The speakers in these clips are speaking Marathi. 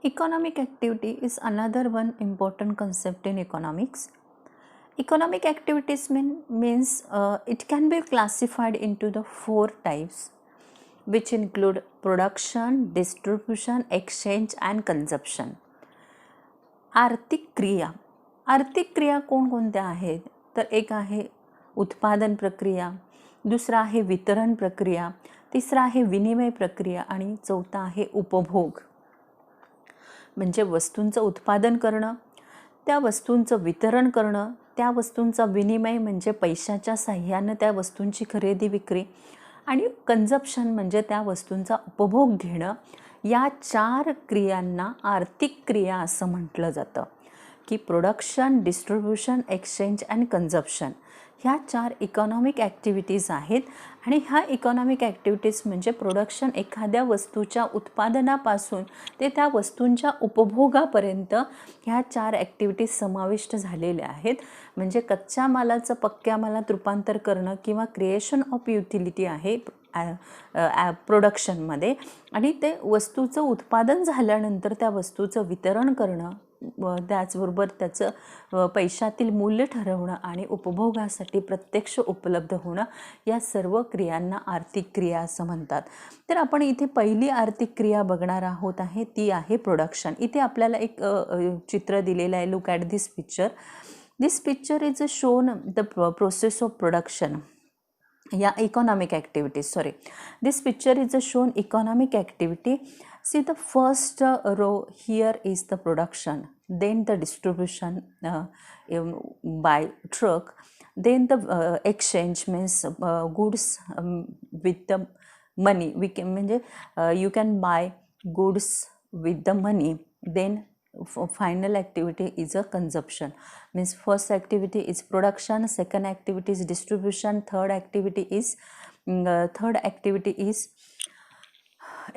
Economic activity is another one important concept in economics. Economic activities means it can be classified into the four types, which include production, distribution, exchange and consumption. आर्थिक क्रिया कोणकोणत्या आहेत तर एक आहे उत्पादन प्रक्रिया, दुसरा आहे वितरण प्रक्रिया, तिसरा आहे विनिमय प्रक्रिया आणि चौथा आहे उपभोग. म्हणजे वस्तूंचं उत्पादन करणं, त्या वस्तूंचं वितरण करणं, त्या वस्तूंचा विनिमय म्हणजे पैशाच्या साह्यानं त्या वस्तूंची खरेदी विक्री आणि कन्झप्शन म्हणजे त्या वस्तूंचा उपभोग घेणं. या चार क्रियांना आर्थिक क्रिया असं म्हटलं जातं की प्रोडक्शन, डिस्ट्रीब्युशन, एक्सचेंज अँड कन्झप्शन ह्या चार इकॉनॉमिक ॲक्टिव्हिटीज आहेत. आणि ह्या इकॉनॉमिक ॲक्टिव्हिटीज म्हणजे प्रोडक्शन एखाद्या वस्तूच्या उत्पादनापासून ते त्या वस्तूंच्या उपभोगापर्यंत ह्या चार ॲक्टिव्हिटीज समाविष्ट झालेल्या आहेत. म्हणजे कच्च्या मालाचं पक्क्या मालात रूपांतर करणं किंवा क्रिएशन ऑफ युटिलिटी आहे प्रोडक्शनमध्ये, आणि ते वस्तूचं उत्पादन झाल्यानंतर त्या वस्तूचं वितरण करणं, त्याचबरोबर त्याचं पैशातील मूल्य ठरवणं आणि उपभोगासाठी प्रत्यक्ष उपलब्ध होणं, या सर्व क्रियांना आर्थिक क्रिया असं म्हणतात. तर आपण इथे पहिली आर्थिक क्रिया बघणार आहोत आहे ती आहे प्रोडक्शन. इथे आपल्याला एक चित्र दिलेलं आहे. Look at this picture. This picture is shown the process of production. Yeah, economic activities, sorry. This picture is shown economic activity. See the first row here is the production, then the distribution by truck, then the exchange means goods with the money. We can you can buy goods with the money. Then final activity is a consumption, means first activity is production, second activity is distribution, third activity is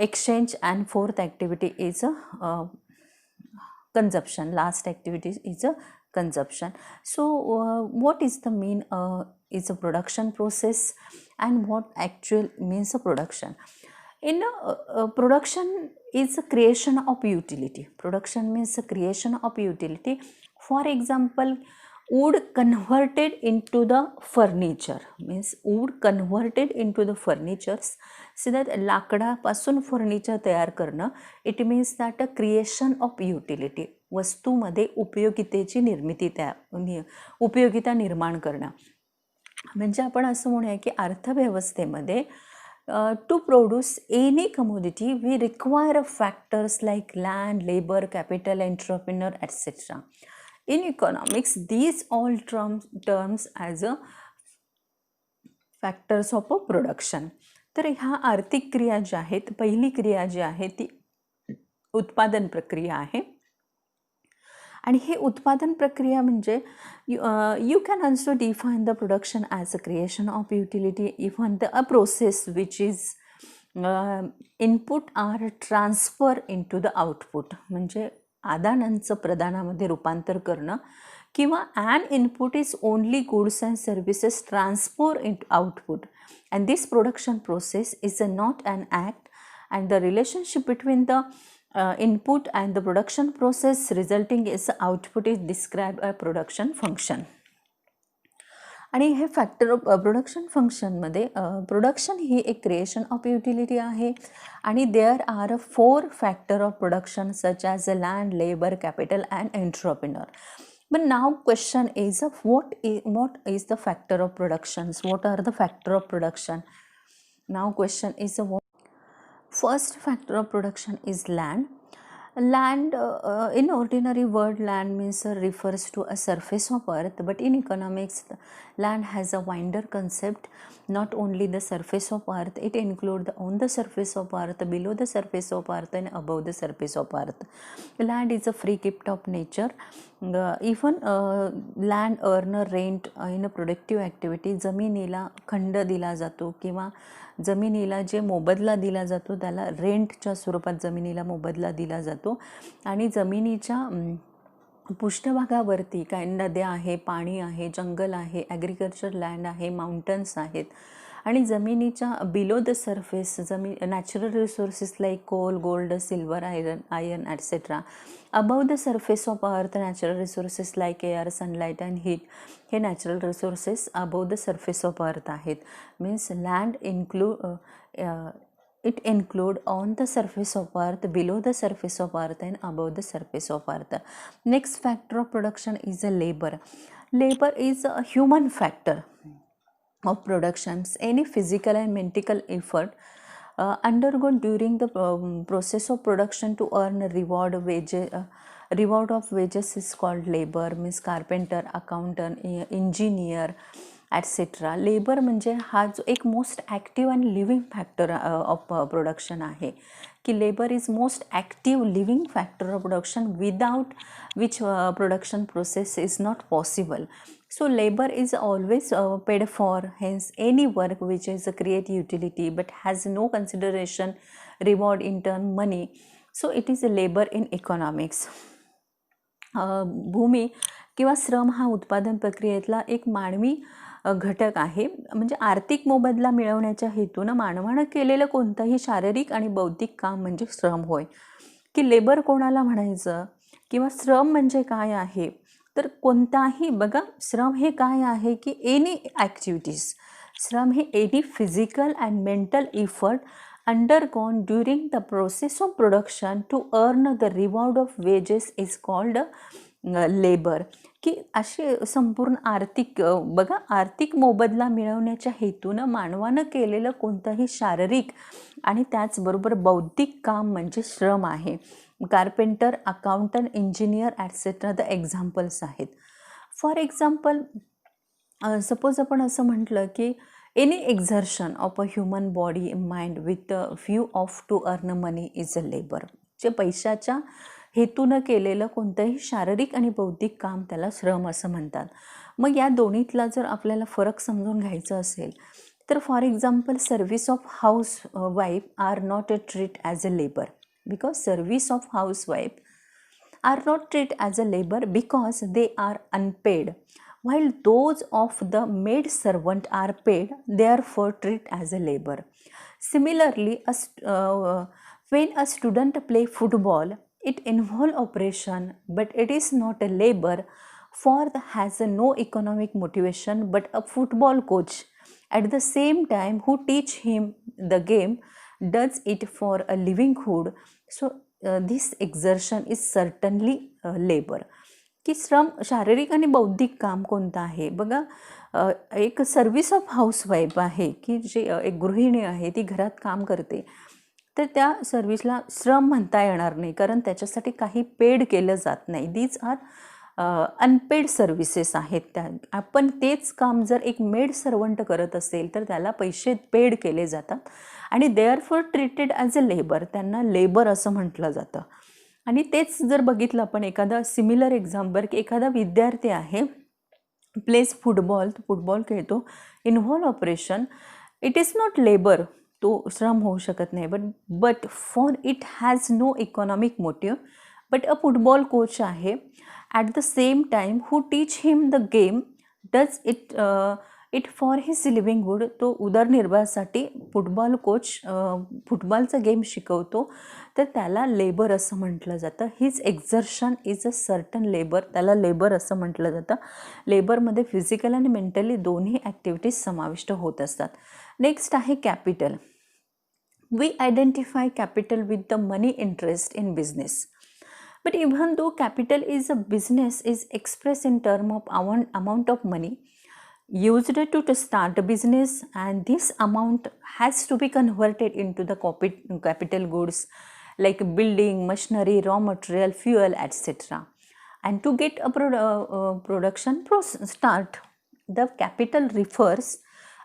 exchange and fourth activity is consumption. Last activity is a consumption. So what is the mean is a production process and what actual means a production. In production is a creation of utility. Production means a creation of utility. For example, wood converted into the furniture, means wood converted into the furnitures. So that लाकडापासून फर्निचर तयार करणं, it means that a creation of utility. वस्तूमध्ये उपयोगितेची निर्मिती, उपयोगिता निर्माण करणं. म्हणजे आपण असं म्हणूया की अर्थव्यवस्थेमध्ये to produce any commodity we require factors like land, labor, capital, entrepreneur, etc. In economics these all terms as a factors of a production. तर ह्या आर्थिक क्रिया ज्या आहेत, पहिली क्रिया जी आहे ती उत्पादन प्रक्रिया आहे. आणि हे उत्पादन प्रक्रिया म्हणजे you can also define the production as a creation of utility, even the a process which is input are transfer in to the output. म्हणजे आदानांचं प्रदानामध्ये रूपांतर करणं, किंवा an input is only goods and services transfer in output. And this production process is a not an act, and the relationship between the input and the production process resulting as output is described as production function. आणि हे फॅक्टर ऑफ प्रोडक्शन फंक्शनमध्ये प्रोडक्शन ही एक क्रिएशन ऑफ युटिलिटी आहे. आणि there are 4 factor of production such as a land, labour, capital and entrepreneur. But now question is what is the factor of productions? What are the factor of production? Now question is what? First factor of production is land. Land, in ordinary word, land means refers to a surface of earth, but in economics land has a wider concept. Not only the surface of earth, it includes on the surface of earth, below the surface of earth and above the surface of earth. Land is a free gift of nature. Even land earner rent in a productive activity. जमिनीला खंड दिला जातो किंवा जमिनीला जे मोबदला दिला जातो त्याला रेंटच्या स्वरूपात जमिनीला मोबदला दिला जातो. आणि जमिनीच्या पृष्ठभागावरती काही नद्या आहे, पाणी आहे, जंगल आहे, ॲग्रिकल्चर लँड आहे, माउंटन्स आहेत, आणि जमिनीच्या below the surface natural resources like coal, gold, silver, iron etcetera. Above the surface of earth natural resources like air, sunlight and heat. हे natural resources above the surface of earth आहेत. Means land it include on the surface of earth, below the surface of earth and above the surface of earth. Next factor of production is a labor. Labor is a human factor of productions. Any physical and mental effort undergone during the process of production to earn reward of wages is called labor. Means carpenter, accountant, engineer ॲटसेट्रा. Labour म्हणजे हा जो एक most active and living factor of production आहे, की labour is most active living factor of production without which production process is not possible. So labor is always paid for, hence any work which is a create utility but has no consideration reward in turn money, so it is a labor in economics. भूमी किंवा श्रम हा उत्पादन प्रक्रियेतला एक मानवी घटक आहे. म्हणजे आर्थिक मोबदला मिळवण्याच्या हेतूनं मानवानं केलेलं कोणतंही शारीरिक आणि बौद्धिक काम म्हणजे श्रम होय. की लेबर कोणाला म्हणायचं किंवा श्रम म्हणजे काय आहे, तर कोणताही बघा श्रम हे काय आहे की एनी ॲक्टिव्हिटीज. श्रम हे any physical and mental effort undergone during the process of production to earn the reward of wages is called labour. की असे संपूर्ण आर्थिक बघा आर्थिक मोबदला मिळवण्याच्या हेतूनं मानवानं केलेलं कोणतंही शारीरिक आणि त्याचबरोबर बौद्धिक काम म्हणजे श्रम आहे. Carpenter, accountant, engineer et cetera the examples आहेत. फॉर एक्झाम्पल सपोज आपण असं म्हटलं की any exertion of a human body mind with view of to earn money is a labour. जे पैशाच्या हेतूनं केलेलं कोणतंही शारीरिक आणि बौद्धिक काम त्याला श्रम असं म्हणतात. मग या दोन्हीतला जर आपल्याला फरक समजून घ्यायचा असेल तर for example service of housewife are not a treat as a labour, because service of housewife are not treated as a labor because they are unpaid, while those of the maid servant are paid, therefore treated as a labor. Similarly, when a student play football, it involves operation but it is not a labor, for the has no economic motivation, but a football coach at the same time who teach him the game does it for a livelihood. So this exertion is certainly labor. की श्रम शारीरिक आणि बौद्धिक काम कोणतं आहे बघा. एक सर्व्हिस ऑफ हाऊसवाईफ आहे की जे एक गृहिणी आहे ती घरात काम करते, तर त्या सर्व्हिसला श्रम म्हणता येणार नाही कारण त्याच्यासाठी काही पेड केलं जात नाही. दीज आर अनपेड सर्व्हिसेस आहेत. त्या आपण तेच काम जर एक मेड सर्वंट करत असेल तर त्याला पैसे पेड केले जातात आणि therefore treated as a labour, त्यांना लेबर असं म्हटलं जातं. आणि तेच जर बघितलं आपण एखादा सिमिलर एक्झाम्पल की एखादा विद्यार्थी आहे प्लेस फुटबॉल, तो फुटबॉल खेळतो, involve operation, it is not labour, तो श्रम होऊ शकत नाही. But for it has no economic motive, but a football coach आहे at the same time who teach him the game does it for his livelihood. तो उदरनिर्वाहासाठी फुटबॉल कोच फुटबॉलचा गेम शिकवतो, तर त्याला लेबर असं म्हटलं जातं. His exertion is a certain labour, त्याला लेबर असं म्हटलं जातं. लेबरमध्ये फिजिकल आणि मेंटली दोन्ही ॲक्टिव्हिटीज समाविष्ट होत असतात. नेक्स्ट आहे capital. We identify capital with the money interest in business. But even though capital is a business is expressed in term of amount of money used to start a business, and this amount has to be converted into the capital goods like building, machinery, raw material, fuel, etc. And to get a production start, the capital refers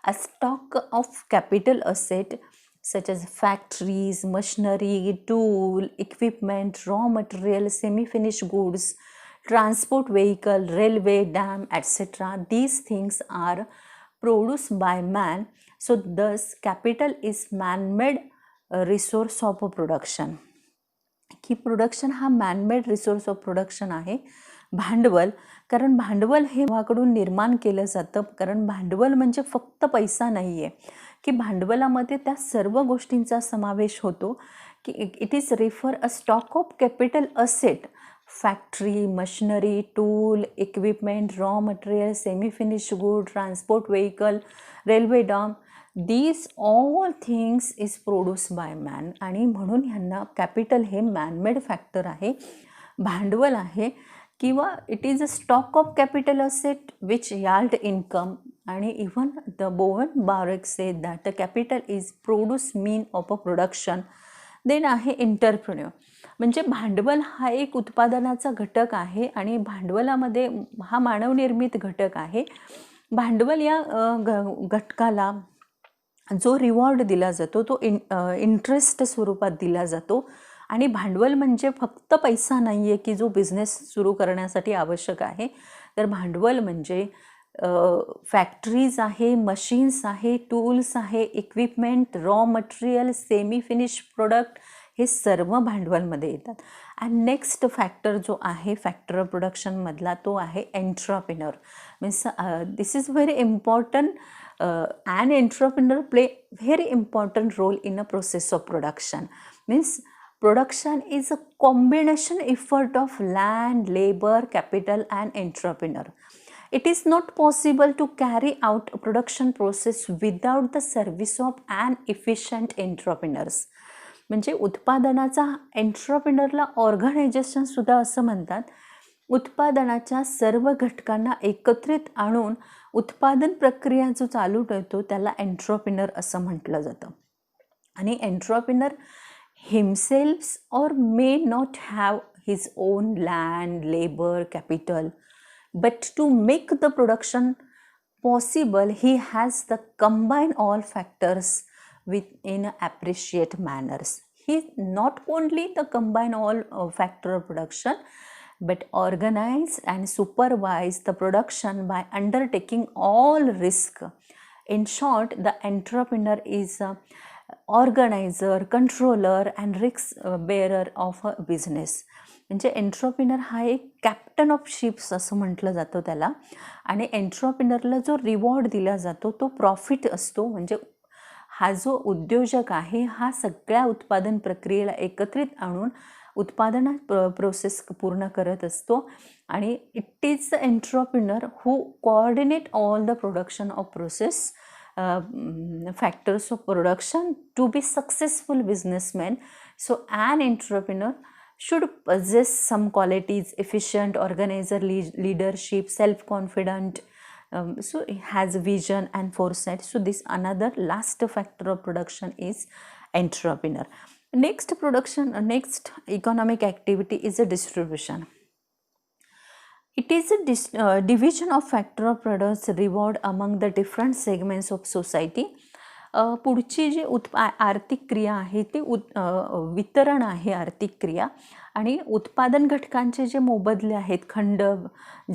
a stock of capital asset such as factories, machinery, tool, equipment, raw material, semi-finished goods, transport vehicle, railway, dam, etc. These things are produced by man. So thus capital is man-made resource of production. की प्रोडक्शन हा मॅनमेड रिसोर्स ऑफ प्रोडक्शन आहे. भांडवल, कारण भांडवल हे कडून निर्माण केलं जातं, कारण भांडवल म्हणजे फक्त पैसा नाही आहे की भांडवलामध्ये त्या सर्व गोष्टींचा समावेश होतो की it is refer a stock of capital asset, factory, machinery, tool, equipment, raw material, semi finish good, transport vehicle, railway dam, these all things is produce by man. आणि म्हणून ह्यांना कॅपिटल हे मॅनमेड फॅक्टर आहे, भांडवल आहे, किंवा it is a stock of capital asset which yield income. आणि even the Bohm Bawerk said that the capital is produce mean of a production. Then आहे एंटरप्रेन्योर, म्हणजे भांडवल हा एक उत्पादनाचा घटक आहे आणि भांडवलामध्ये हा मानवनिर्मित घटक आहे. भांडवल या घटकाला जो रिवॉर्ड दिला जातो तो इंटरेस्ट स्वरूपात दिला जातो. आणि भांडवल म्हणजे फक्त पैसा नाही आहे की जो बिझनेस सुरू करण्यासाठी आवश्यक आहे, तर भांडवल म्हणजे फॅक्टरीज आहे, मशीन्स आहे, टूल्स आहे, equipment, raw material, semi finish product, हे सर्व भांडवलमध्ये येतात. अँड नेक्स्ट फॅक्टर जो आहे फॅक्टर ऑफ प्रोडक्शनमधला तो आहे entrepreneur. Means this is very important. an entrepreneur play very important role in a process of production. Means production is a combination effort of land, labor, capital and entrepreneur. It is not possible to carry out a production process without the service of an efficient entrepreneurs. म्हणजे उत्पादनाचा एंट्रप्रेन्योरला ऑर्गनायझेशन सुद्धा असं म्हणतात. उत्पादनाच्या सर्व घटकांना एकत्रित आणून उत्पादन प्रक्रिया जो चालू ठेवतो त्याला एंट्रप्रेन्योर असं म्हटलं जातं. आणि entrepreneur himself or may not have his own land, labour, capital, but to make the production possible he has the combine all factors within appreciate manners. He not only the combine all factor of production but organize and supervise the production by undertaking all risk. In short, the entrepreneur is a organizer, controller and risk bearer of a business. म्हणजे एंट्रप्रेन्योर हा एक कॅप्टन ऑफ शिप्स असं म्हटलं जातं त्याला. आणि एंट्रप्रेन्योरला जो रिवॉर्ड दिला जातो तो प्रॉफिट असतो. म्हणजे हा जो उद्योजक आहे हा सगळ्या उत्पादन प्रक्रियेला एकत्रित आणून उत्पादनात प्रोसेस पूर्ण करत असतो. आणि it is the entrepreneur who coordinate all the production of process factors of production to be successful businessman. So an entrepreneur should possess some qualities: efficient, organizer, leadership, self-confident. So he has vision and foresight. So this another last factor of production is entrepreneur. Next next economic activity is a distribution. It is a division of factor of products reward among the different segments of society. पुढची जी आर्थिक क्रिया आहे ती वितरण आहे आर्थिक क्रिया. आणि उत्पादन घटकांचे जे मोबदले आहेत, खंड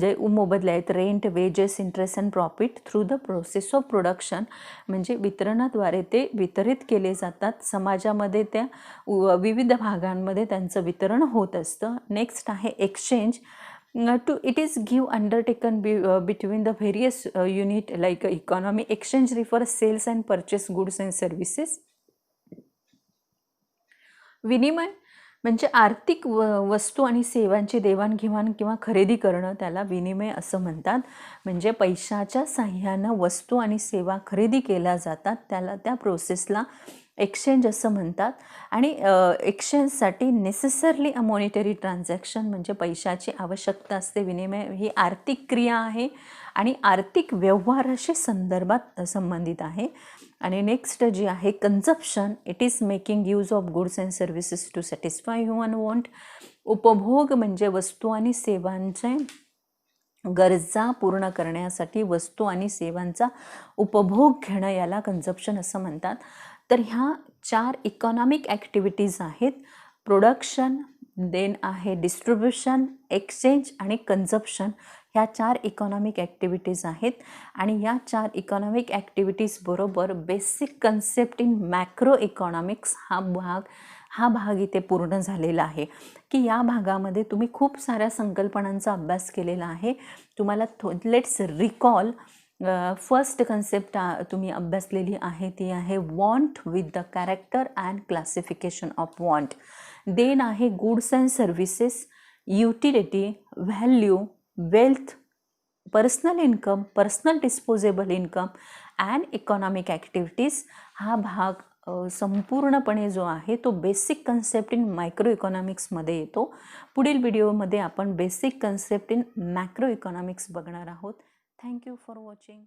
जे मोबदले आहेत, rent, wedges, interest and profit through the process of production, म्हणजे वितरणाद्वारे ते वितरित केले जातात. समाजामध्ये त्या विविध भागांमध्ये त्यांचं वितरण होत असतं. नेक्स्ट आहे exchange. It is give undertaken between the various unit like economy. Exchange refers sales and purchase goods and services. विनिमय म्हणजे आर्थिक वस्तू आणि सेवांची देवाणघेवाण किंवा खरेदी करणं त्याला विनिमय असं म्हणतात. म्हणजे पैशाच्या साह्यानं वस्तू आणि सेवा खरेदी केल्या जातात त्याला त्या प्रोसेसला एक्सचेंज असं म्हणतात. आणि एक्सचेंजसाठी नेसेसरली अ मॉनिटरी ट्रान्झॅक्शन म्हणजे पैशाची आवश्यकता असते. विनिमय ही आर्थिक क्रिया आहे आणि आर्थिक व्यवहाराशी संबंधित आहे. आणि नेक्स्ट जी आहे consumption. It is making use of goods and services to satisfy human want. उपभोग म्हणजे वस्तू आणि सेवांचे गरजा पूर्ण करण्यासाठी वस्तू आणि सेवांचा उपभोग घेणं याला कन्झप्शन असं म्हणतात. तर ह्या 4 इकॉनॉमिक ॲक्टिव्हिटीज आहेत. प्रोडक्शन, देन आहे डिस्ट्रीब्युशन, एक्सचेंज आणि कन्झप्शन. ह्या 4 इकॉनॉमिक ॲक्टिव्हिटीज आहेत. आणि या 4 इकॉनॉमिक ॲक्टिव्हिटीज बरोबर basic concept in macro economics हा भाग इथे पूर्ण झालेला आहे. की या भागामध्ये तुम्ही खूप साऱ्या संकल्पनांचा अभ्यास केलेला आहे. तुम्हाला लेट्स रिकॉल फर्स्ट कन्सेप्ट तुम्ही अभ्यासलेली आहे ती आहे want with the character and classification of want. Then आहे goods and services, utility, value, wealth, personal income, personal disposable income and economic activities. हा भाग संपूर्णपणे जो आहे तो बेसिक कन्सेप्ट इन मायक्रो इकॉनॉमिक्समध्ये येतो. पुढील व्हिडिओमध्ये आपण basic concept in macro economics बघणार आहोत. Thank you for watching.